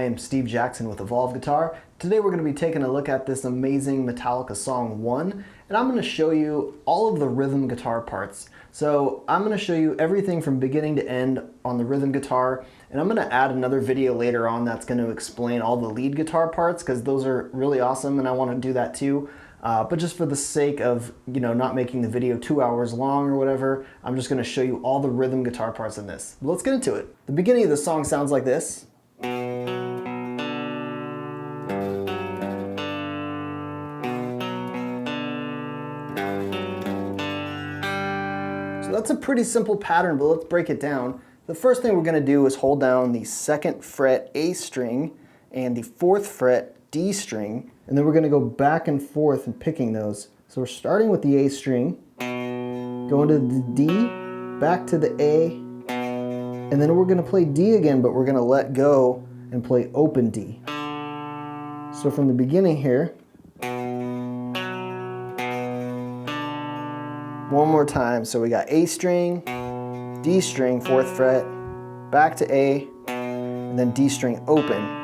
I am Steve Jackson with Evolve Guitar. Today we're going to be taking a look at this amazing Metallica song 1, and I'm going to show you all of the rhythm guitar parts. So I'm going to show you everything from beginning to end on the rhythm guitar, and I'm going to add another video later on that's going to explain all the lead guitar parts because those are really awesome and I want to do that too. But just for the sake of, not making the video 2 hours long or whatever, I'm just going to show you all the rhythm guitar parts in this. Let's get into it. The beginning of the song sounds like this. So that's a pretty simple pattern, but let's break it down. The first thing we're going to do is hold down the 2nd fret A string and the 4th fret D string, and then we're going to go back and forth and picking those. So we're starting with the A string, going to the D, back to the A, and then we're going to play D again, but we're going to let go and play open D. So from the beginning here, one more time. So we got A string, D string, 4th fret, back to A, and then D string open.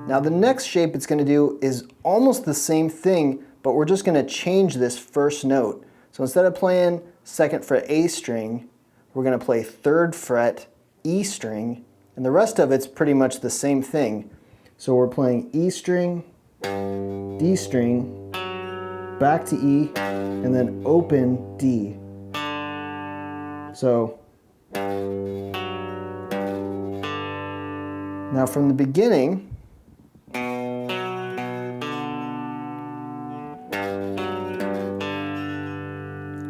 Now the next shape it's going to do is almost the same thing, but we're just going to change this first note. So instead of playing 2nd fret A string, we're going to play 3rd fret E string, and the rest of it's pretty much the same thing. So we're playing E string, D string, back to E, and then open D. So now from the beginning,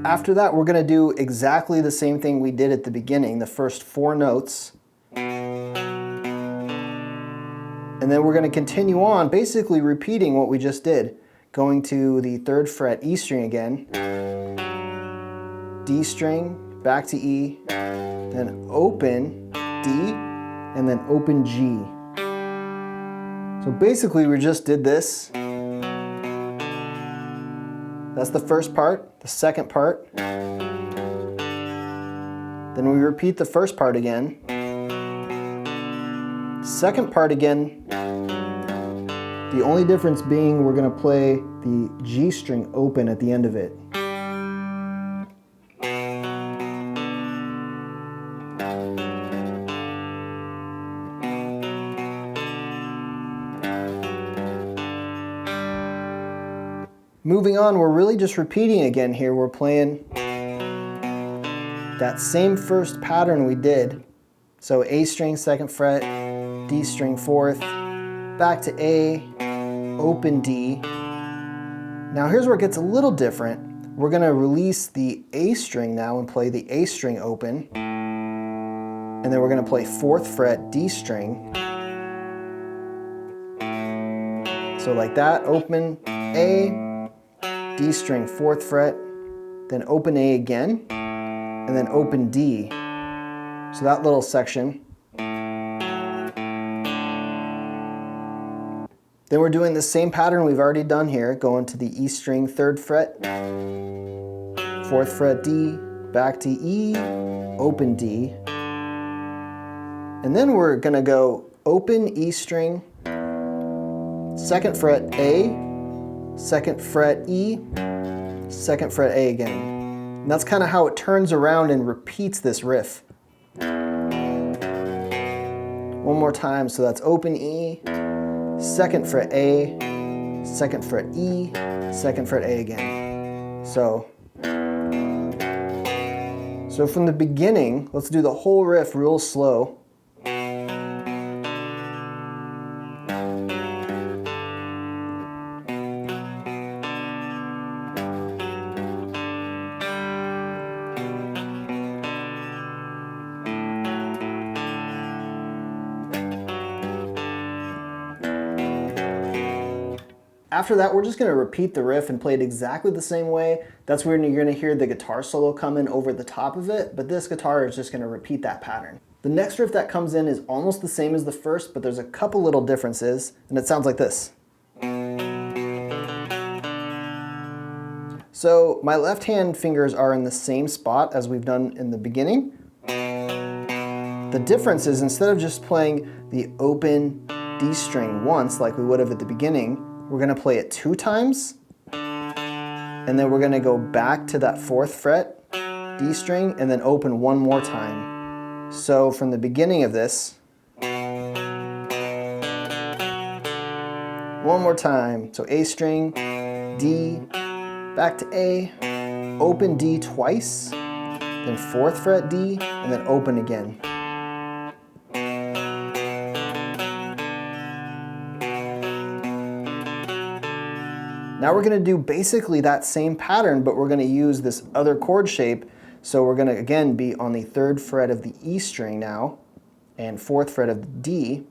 after that, we're going to do exactly the same thing we did at the beginning, the first 4 notes. And then we're going to continue on, basically repeating what we just did. Going to the 3rd fret E string again, D string, back to E, then open D, and then open G. So basically we just did this. That's the first part, the second part. Then we repeat the first part again. Second part again. The only difference being we're going to play the G string open at the end of it. Moving on, we're really just repeating again here. We're playing that same first pattern we did. So A string, 2nd fret, D string, 4th, back to A, open D. Now here's where it gets a little different. We're going to release the A string now and play the A string open. And then we're going to play 4th fret D string. So like that, open A, D string, 4th fret, then open A again, and then open D. So that little section. Then we're doing the same pattern we've already done here, going to the E string, 3rd fret, 4th fret D, back to E, open D. And then we're going to go open E string, 2nd fret A, 2nd fret E, 2nd fret A again. And that's kind of how it turns around and repeats this riff. One more time, so that's open E, 2nd fret A, 2nd fret E, 2nd fret A again. So from the beginning, let's do the whole riff real slow. After that, we're just going to repeat the riff and play it exactly the same way. That's where you're going to hear the guitar solo come in over the top of it, but this guitar is just going to repeat that pattern. The next riff that comes in is almost the same as the first, but there's a couple little differences, and it sounds like this. So my left hand fingers are in the same spot as we've done in the beginning. The difference is instead of just playing the open D string once like we would have at the beginning, we're going to play it 2 times, and then we're going to go back to that 4th fret D string and then open 1 more time. So from the beginning of this, 1 more time. So A string, D, back to A, open D twice, then 4th fret D, and then open again. Now we're going to do basically that same pattern, but we're going to use this other chord shape. So we're going to again be on the 3rd fret of the E string now, and 4th fret of the D.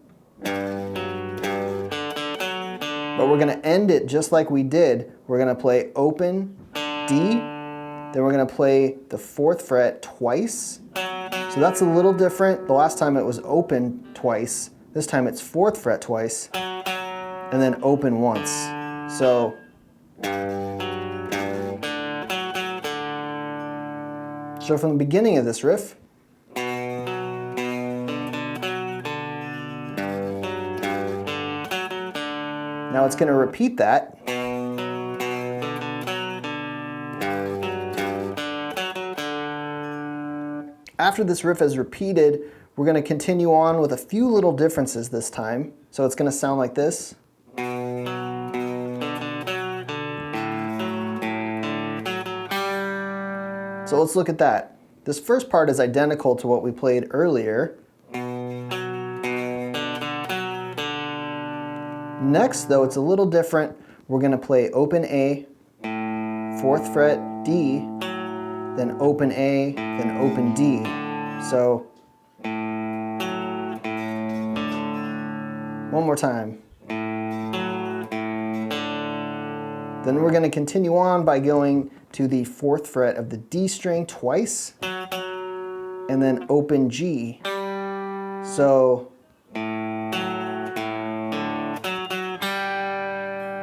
But we're going to end it just like we did. We're going to play open D, then we're going to play the 4th fret twice. So that's a little different. The last time it was open twice. This time it's 4th fret twice, and then open once. So from the beginning of this riff, now it's going to repeat that. After this riff is repeated, we're going to continue on with a few little differences this time. So it's going to sound like this. So let's look at that. This first part is identical to what we played earlier. Next, though, it's a little different. We're going to play open A, 4th fret D, then open A, then open D. So, one more time. Then we're going to continue on by going to the 4th fret of the D string twice, and then open G. So,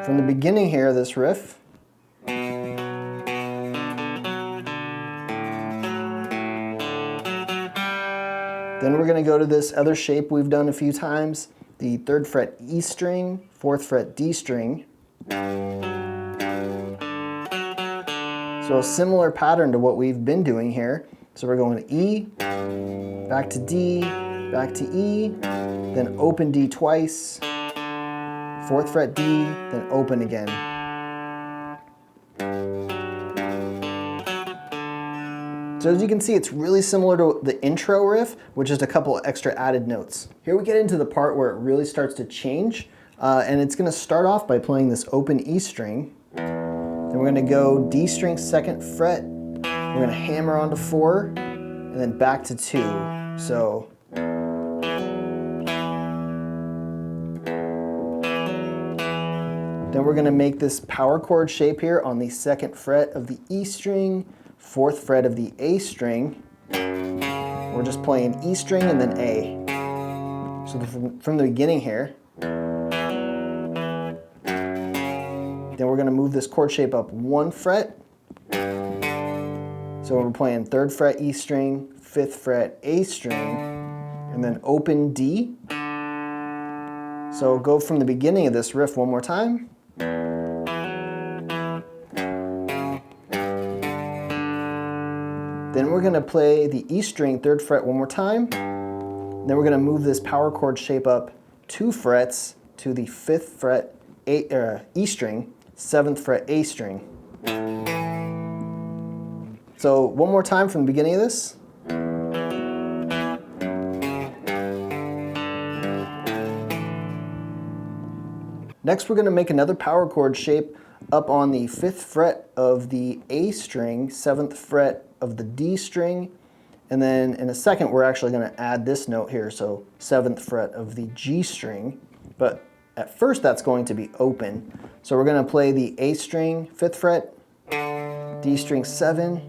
from the beginning here of this riff, then we're going to go to this other shape we've done a few times, the 3rd fret E string, 4th fret D string. So a similar pattern to what we've been doing here. So we're going to E, back to D, back to E, then open D twice, 4th fret D, then open again. So as you can see, it's really similar to the intro riff, with just a couple extra added notes. Here we get into the part where it really starts to change, and it's going to start off by playing this open E string. Then we're going to go D string 2nd fret, we're going to hammer onto 4, and then back to 2. So then we're going to make this power chord shape here on the 2nd fret of the E string, 4th fret of the A string. We're just playing E string and then A. So from the beginning here, then we're going to move this chord shape up 1 fret. So we're playing 3rd fret E string, 5th fret A string, and then open D. So go from the beginning of this riff one more time. Then we're going to play the E string 3rd fret one more time. Then we're going to move this power chord shape up 2 frets to the 5th fret E string, 7th fret A string. So one more time from the beginning of this. Next we're going to make another power chord shape up on the 5th fret of the A string, 7th fret of the D string, and then in a second we're actually going to add this note here, so 7th fret of the G string, but at first that's going to be open. So we're going to play the A string, 5th fret, D string 7,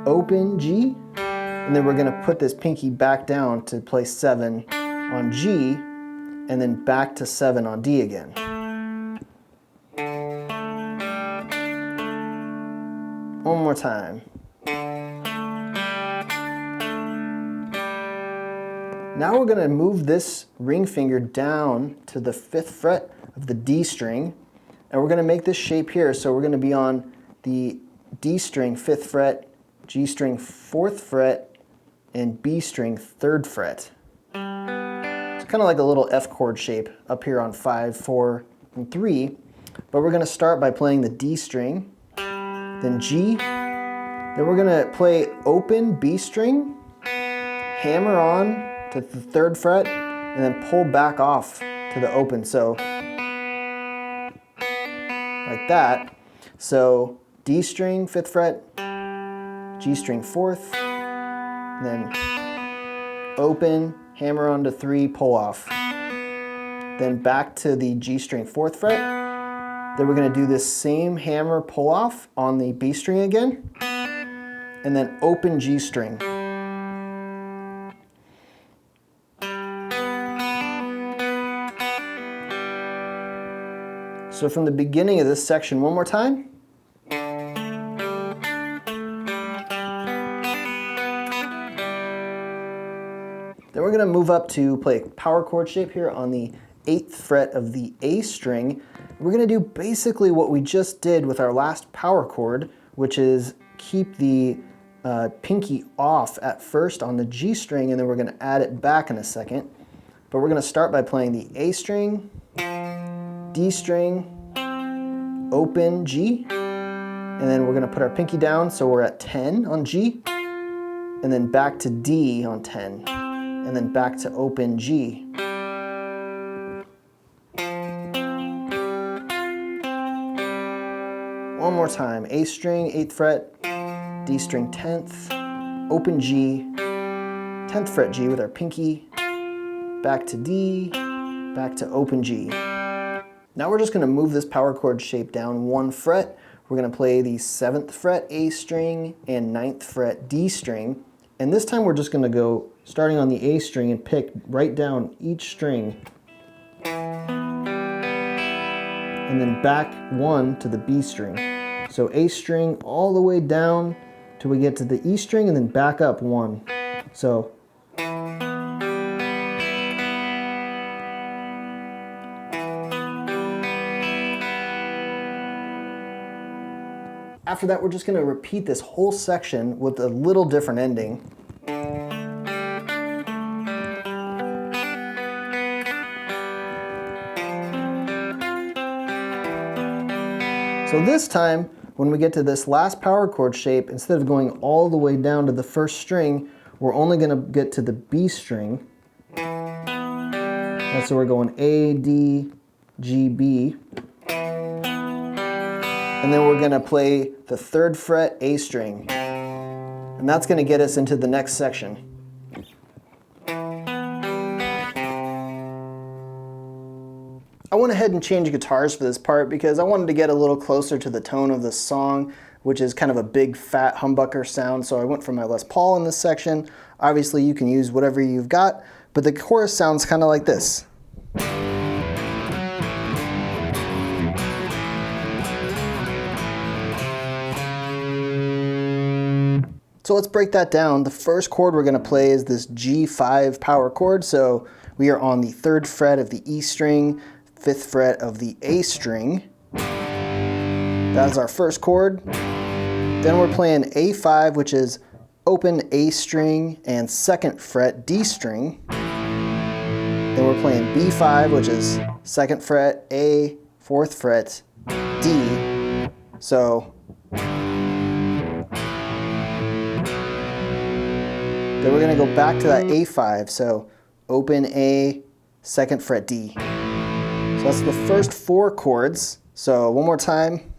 open G, and then we're going to put this pinky back down to play 7 on G, and then back to 7 on D again. One more time. Now we're going to move this ring finger down to the 5th fret of the D string, and we're going to make this shape here. So we're going to be on the D string 5th fret, G string 4th fret, and B string 3rd fret. It's kind of like a little F chord shape up here on 5, 4, and 3. But we're going to start by playing the D string, then G, then we're going to play open B string, hammer on to the 3rd fret, and then pull back off to the open. So like that. So D string 5th fret, G string 4th, then open, hammer on to 3, pull off. Then back to the G string 4th fret. Then we're going to do this same hammer pull off on the B string again, and then open G string. So from the beginning of this section, one more time. Then we're going to move up to play a power chord shape here on the 8th fret of the A string. We're going to do basically what we just did with our last power chord, which is keep the pinky off at first on the G string, and then we're going to add it back in a second. But we're going to start by playing the A string, D string, open G, and then we're going to put our pinky down so we're at 10 on G, and then back to D on 10, and then back to open G. One more time, A string, 8th fret, D string 10th, open G, 10th fret G with our pinky, back to D, back to open G. Now we're just going to move this power chord shape down 1 fret. We're going to play the 7th fret A string and 9th fret D string. And this time we're just going to go starting on the A string and pick right down each string. And then back 1 to the B string. So A string all the way down till we get to the E string, and then back up 1. So after that, we're just going to repeat this whole section with a little different ending. So this time, when we get to this last power chord shape, instead of going all the way down to the 1st string, we're only going to get to the B string. And so we're going A, D, G, B. And then we're going to play the 3rd fret A string. And that's going to get us into the next section. I went ahead and changed guitars for this part because I wanted to get a little closer to the tone of the song, which is kind of a big fat humbucker sound. So I went for my Les Paul in this section. Obviously you can use whatever you've got, but the chorus sounds kind of like this. So let's break that down. The first chord we're going to play is this G5 power chord. So we are on the 3rd fret of the E string, 5th fret of the A string. That's our first chord. Then we're playing A5, which is open A string and 2nd fret D string. Then we're playing B5, which is 2nd fret A, 4th fret D. So then we're going to go back to that A5, so open A, 2nd fret D. So that's the first 4 chords. So one more time.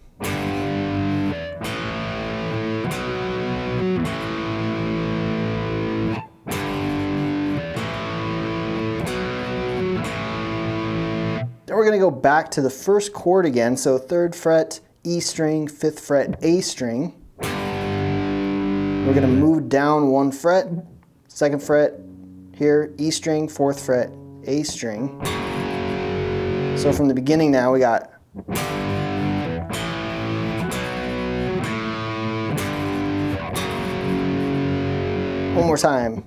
Then we're going to go back to the first chord again, so 3rd fret E string, 5th fret A string. We're going to move down 1 fret, 2nd fret here, E string, 4th fret, A string. So from the beginning now we got one more time.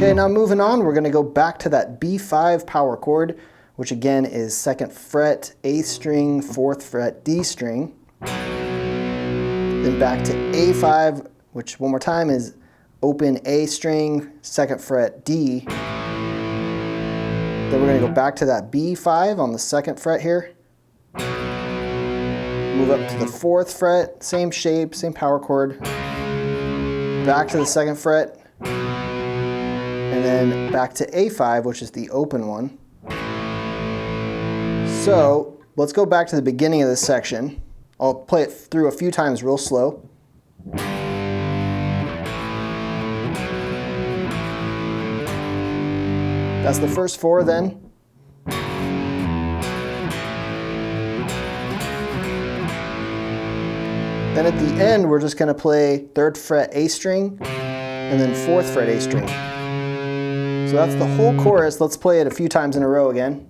Okay, now moving on, we're going to go back to that B5 power chord, which again is 2nd fret, A string, 4th fret, D string. Then back to A5, which one more time is open A string, 2nd fret, D. Then we're going to go back to that B5 on the 2nd fret here. Move up to the 4th fret, same shape, same power chord. Back to the 2nd fret. And then back to A5, which is the open one. So let's go back to the beginning of this section. I'll play it through a few times real slow. That's the first 4 then. Then at the end, we're just going to play 3rd fret A string and then 4th fret A string. So that's the whole chorus. Let's play it a few times in a row again.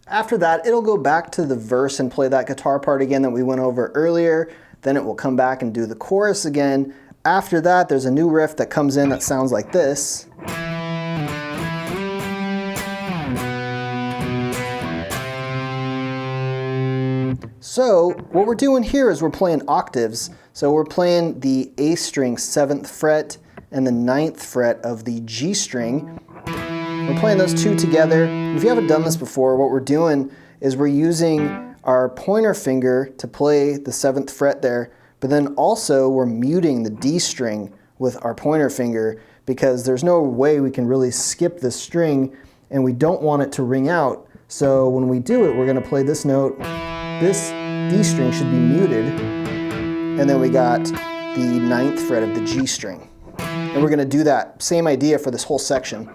After that, it'll go back to the verse and play that guitar part again that we went over earlier. Then it will come back and do the chorus again. After that, there's a new riff that comes in that sounds like this. So what we're doing here is we're playing octaves. So we're playing the A string 7th fret and the 9th fret of the G string. We're playing those two together. If you haven't done this before, what we're doing is we're using our pointer finger to play the 7th fret there, but then also we're muting the D string with our pointer finger because there's no way we can really skip this string and we don't want it to ring out. So when we do it, we're going to play this note. This D string should be muted, and then we got the 9th fret of the G string. And we're going to do that same idea for this whole section.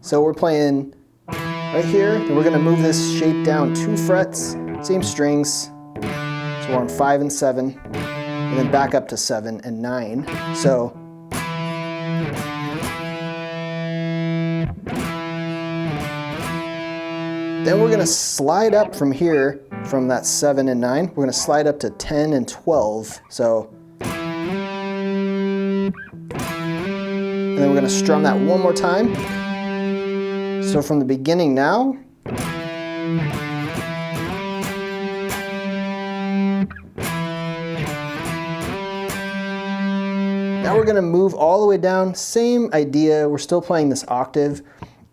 So we're playing right here, and we're going to move this shape down 2 frets, same strings. So we're on 5 and 7, and then back up to 7 and 9. So then we're going to slide up from here, from that 7 and 9. We're going to slide up to 10 and 12. So, and then we're going to strum that one more time. So from the beginning now, now we're going to move all the way down, same idea, we're still playing this octave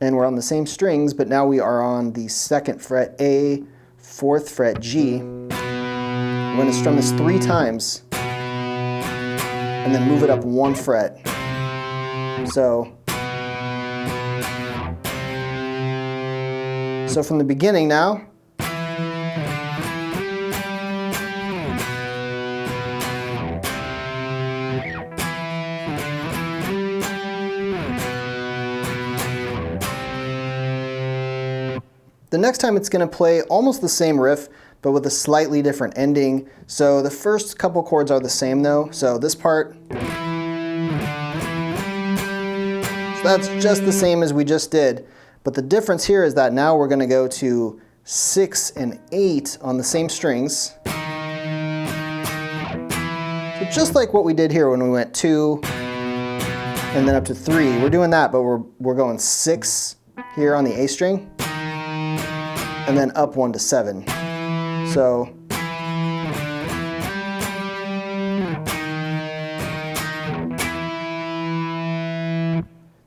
and we're on the same strings, but now we are on the 2nd fret A, 4th fret G. We're going to strum this 3 times and then move it up 1 fret. So from the beginning now, the next time it's going to play almost the same riff, but with a slightly different ending. So the first couple chords are the same though. So this part, so that's just the same as we just did. But the difference here is that now we're going to go to 6 and 8 on the same strings. So just like what we did here when we went 2 and then up to 3. We're doing that, but we're going 6 here on the A string and then up 1 to 7. So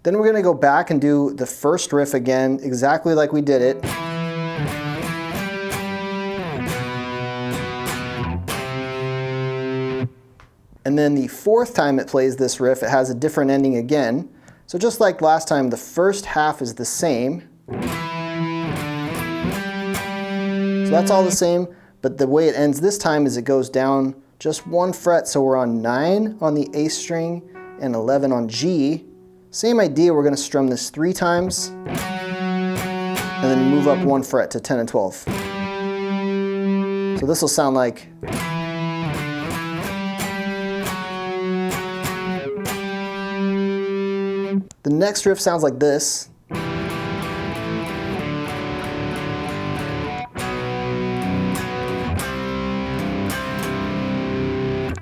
then we're going to go back and do the first riff again, exactly like we did it. And then the 4th time it plays this riff, it has a different ending again. So just like last time, the first half is the same. So that's all the same, but the way it ends this time is it goes down just 1 fret. So we're on 9 on the A string and 11 on G. Same idea, we're going to strum this 3 times and then move up 1 fret to 10 and 12. So this will sound like. The next riff sounds like this.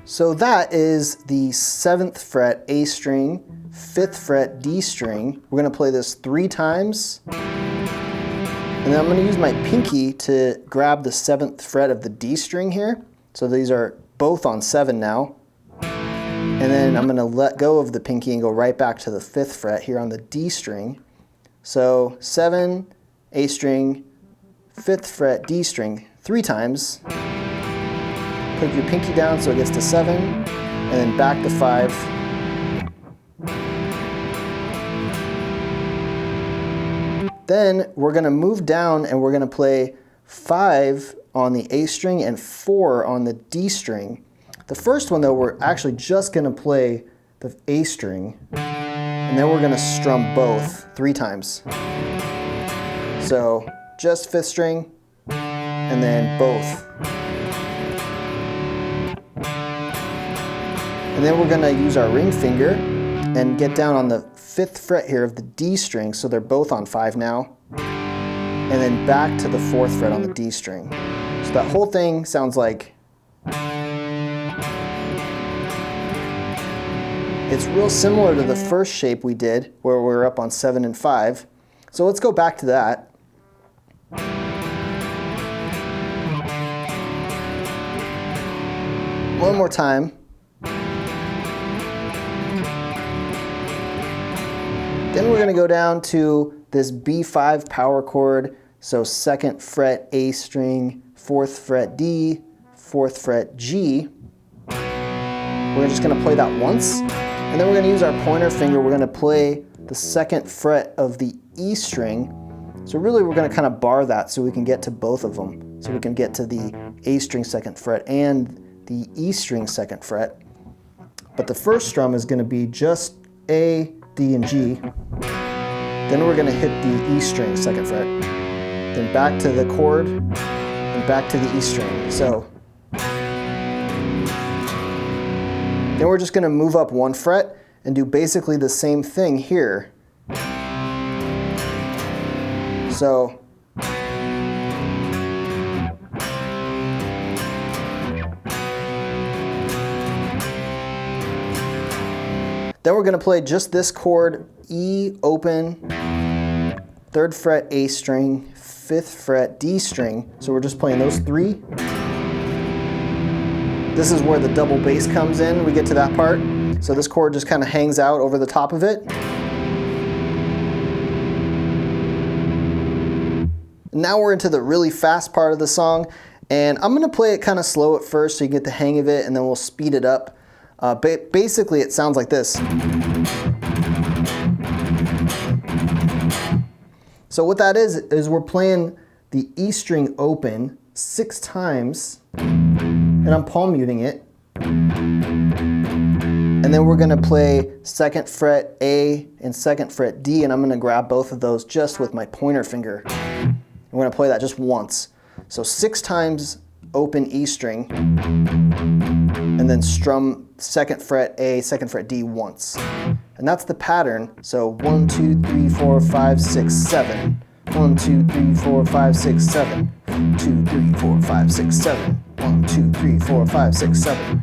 So that is the 7th fret A string, 5th fret D string. We're going to play this 3 times. And then I'm going to use my pinky to grab the 7th fret of the D string here. So these are both on 7 now. And then I'm going to let go of the pinky and go right back to the 5th fret here on the D string. So 7, A string, 5th fret, D string, 3 times. Put your pinky down so it gets to 7, and then back to 5. Then we're going to move down and we're going to play 5 on the A string and 4 on the D string. The first one though, we're actually just going to play the A string, and then we're going to strum both 3 times. So just 5th string, and then both. And then we're going to use our ring finger and get down on the 5th fret here of the D string, so they're both on 5 now. And then back to the 4th fret on the D string. So that whole thing sounds like. It's real similar to the first shape we did, where we're up on 7 and 5. So let's go back to that. One more time. Then we're going to go down to this B5 power chord, so 2nd fret A string, 4th fret D, 4th fret G. We're just going to play that once, and then we're going to use our pointer finger. We're going to play the 2nd fret of the E string. So really we're going to kind of bar that so we can get to both of them. So we can get to the A string 2nd fret and the E string 2nd fret. But the first strum is going to be just A, D, and G. Then we're going to hit the E string 2nd fret. Then back to the chord, and back to the E string. So then we're just going to move up 1 fret and do basically the same thing here. So then we're going to play just this chord, E open, 3rd fret A string, 5th fret D string. So we're just playing those 3. This is where the double bass comes in. We get to that part. So this chord just kind of hangs out over the top of it. Now we're into the really fast part of the song, and I'm going to play it kind of slow at first so you get the hang of it, and then we'll speed it up. Basically, it sounds like this. So what that is we're playing the E string open 6 times, and I'm palm muting it. And then we're going to play 2nd fret A and 2nd fret D, and I'm going to grab both of those just with my pointer finger. We're going to play that just once. So 6 times open E string, and then strum 2nd fret A, 2nd fret D once. And that's the pattern. So 1, 2, 3, 4, 5, 6, 7. 1, 2, 3, 4, 5, 6, 7. 2, 3, 4, 5, 6, 7. 1, 2, 3, 4, 5, 6, 7.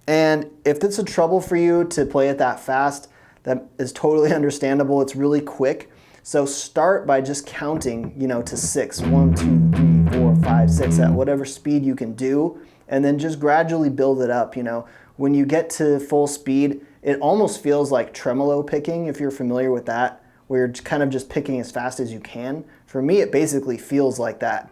And if it's a trouble for you to play it that fast, that is totally understandable. It's really quick. So start by just counting, to 6. 1, 2, 3, 4, 5, 6 at whatever speed you can do, and then just gradually build it up. When you get to full speed, it almost feels like tremolo picking, if you're familiar with that, where you're kind of just picking as fast as you can. For me, it basically feels like that.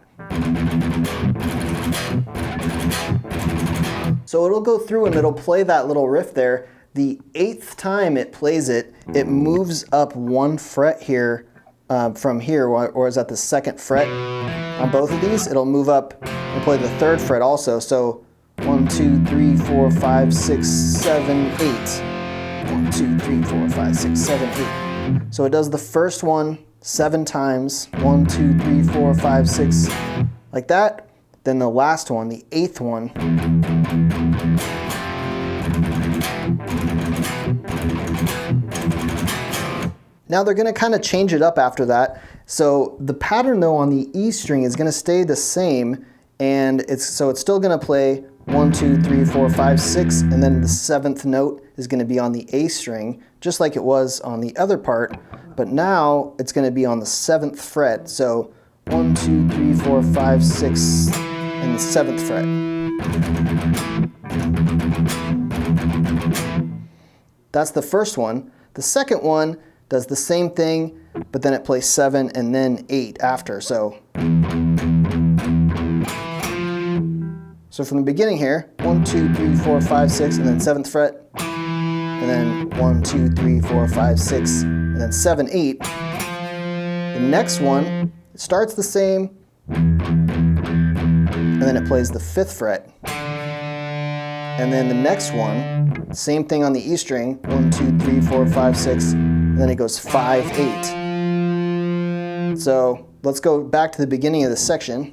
So it'll go through and it'll play that little riff there. The 8th time it plays it, it moves up 1 fret here from here, or is that the 2nd fret on both of these? It'll move up and play the 3rd fret also. So 1, 2, 3, 4, 5, 6, 7, 8. 1, 2, 3, 4, 5, 6, 7, 8. So it does the first one 7 times. 1, 2, 3, 4, 5, 6, like that. then the last one, the 8th one, now they're going to kind of change it up after that. So the pattern though on the E string is going to stay the same, and it's still going to play 1, 2, 3, 4, 5, 6, and then the 7th note is going to be on the A string, just like it was on the other part, but now it's going to be on the 7th fret. So 1, 2, 3, 4, 5, 6, and the 7th fret. That's the first one. The second one does the same thing, but then it plays 7 and then 8 after. So from the beginning here, 1, 2, 3, 4, 5, 6, and then 7th fret, and then 1, 2, 3, 4, 5, 6, and then 7, 8. The next one, it starts the same, and then it plays the 5th fret. And then the next one, same thing on the E string, 1, 2, 3, 4, 5, 6, and then it goes 5, 8. So let's go back to the beginning of the section.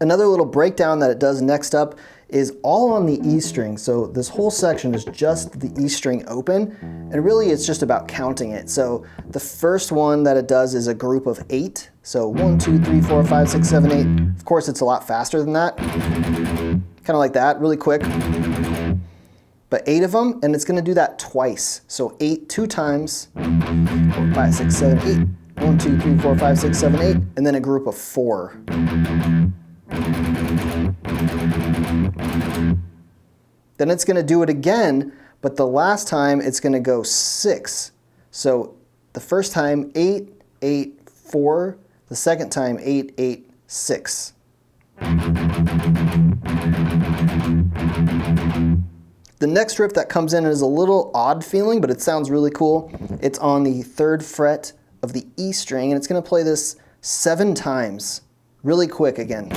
Another little breakdown that it does next up is all on the E string. So this whole section is just the E string open, and really it's just about counting it. So the first one that it does is a group of 8. So 1, 2, 3, 4, 5, 6, 7, 8. Of course, it's a lot faster than that. Kind of like that, really quick. But 8 of them, and it's going to do that twice. So 8 2 times, 4, 5, 6, 7, 8. 1, 2, 3, 4, 5, 6, 7, 8, and then a group of 4. Then it's going to do it again, but the last time it's going to go 6. So the first time 8, 8, 4. The second time 8, 8, 6. The next riff that comes in is a little odd feeling, but it sounds really cool. It's on the 3rd fret of the E string, and it's going to play this 7 times. Really quick again.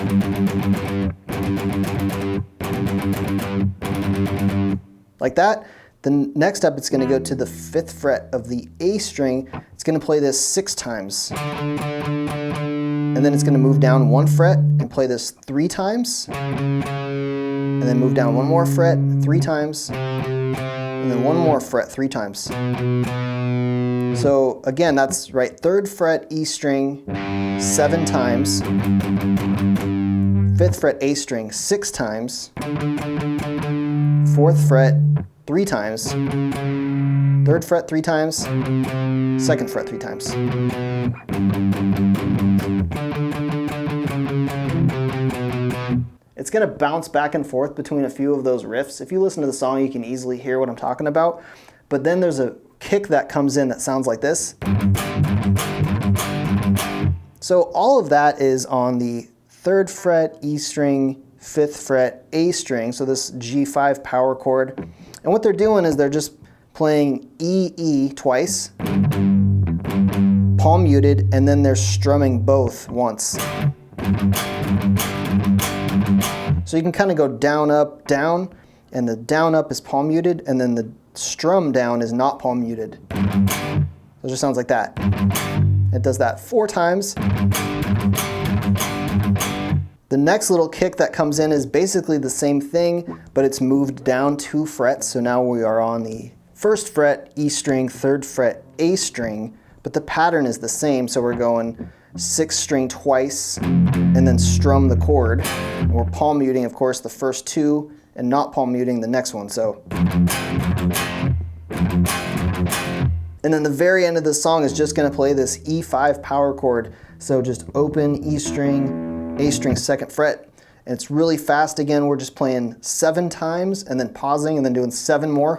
Like that. Then next up it's going to go to the 5th fret of the A string. It's going to play this 6 times. And then it's going to move down 1 fret and play this 3 times. And then move down 1 more fret 3 times. And then 1 more fret 3 times. So again, that's right, 3rd fret E string 7 times, 5th fret A string 6 times, 4th fret 3 times, 3rd fret 3 times, 2nd fret 3 times. It's going to bounce back and forth between a few of those riffs. If you listen to the song, you can easily hear what I'm talking about. But then there's a kick that comes in that sounds like this. So all of that is on the 3rd fret E string, 5th fret A string, so this G5 power chord. And what they're doing is they're just playing E, E twice, palm muted, and then they're strumming both once. So you can kind of go down, up, down, and the down, up is palm muted, and then the strum down is not palm muted. So it just sounds like that. It does that 4 times. The next little kick that comes in is basically the same thing, but it's moved down 2 frets. So now we are on the 1st fret E string, 3rd fret A string, but the pattern is the same. So we're going 6th string twice and then strum the chord. And we're palm muting, of course, the first 2 and not palm muting the next one. So. And then the very end of the song is just going to play this E5 power chord. So just open E string, A string 2nd fret. And it's really fast again. We're just playing 7 times and then pausing and then doing 7 more.